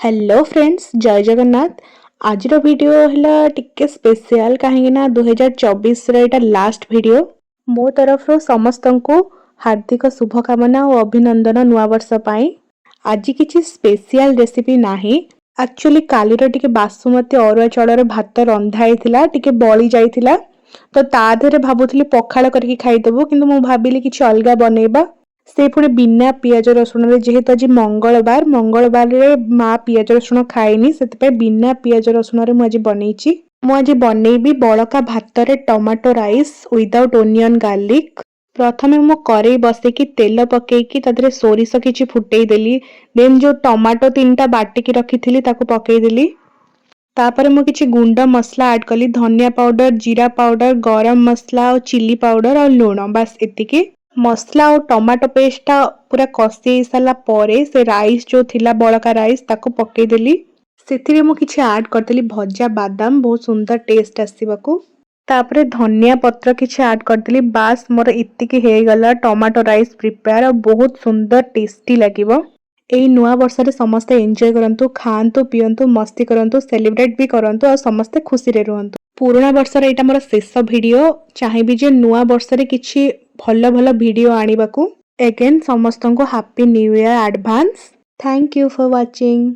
Hello friends जय जगन्नाथ। आज video है टिके स्पेशल कहीं 2024 एटा लास्ट वीडियो मो तरफ समस्त को हार्दिक शुभकामना और अभिनंदन नुआ वर्ष पाई। आज किसी स्पेशल रेसिपी नाही। एक्चुअली काली टिके बासुमती अरुआ चाउल भात रंधाई टिके बली जाइथिला तो ता देहरे भाबुथली पखाळ करके खाइदेबु किंतु मु भाबिली किछि अलगा बनेबा से पुणी बिना पियाज रसुण रे जेहेतु आज मंगलबार रे माँ पियाज रसुण खाएनी से बिना पियाज रसुण रे मुझे बनईची। मुझे बनईबी बड़का भात रे tomato rice without onion garlic. प्रथमे मु करेई बसेकी तेल पकेकी तादरे सोरिष किछि फुटेई देली। देन जो टमाटो 3टा बाटिकी रखिथिली ताको पकेई देली। तापर मु किछि गुंड मसला ऐड कली, धनिया पाउडर, जीरा पाउडर, गरम मसला और चिली पाउडर और लूण। बस एतिकी मसला और टमाटो पेस्टा पूरा कषि सारा परे से राइस जो थिला बड़का राइस ताको पकेई देली। सेथिरे मु किछि ऐड करदेली भजा बादाम, बहुत सुंदर टेस्ट आसीबाकू। तापरे धनिया पत्र किछि ऐड करदेली। बास मोर इतिकी हे गला टमाटो राइस प्रिपेयर और बहुत सुंदर टेस्टी लागिबो। एई नुआ वर्ष रे समस्ते एंजॉय करंतु, खांतु पियंतु, मस्ती करंतु, सेलिब्रेट भी करंतु और समस्ते खुशी रे रहंतु। पुराना वर्ष रे एटा मोर शेष वीडियो। चाहिबी जे नुआ वर्ष रे किछि भल भल वीडियो आनिबाकू। अगेन समस्त को happy new year advance. Thank you for watching.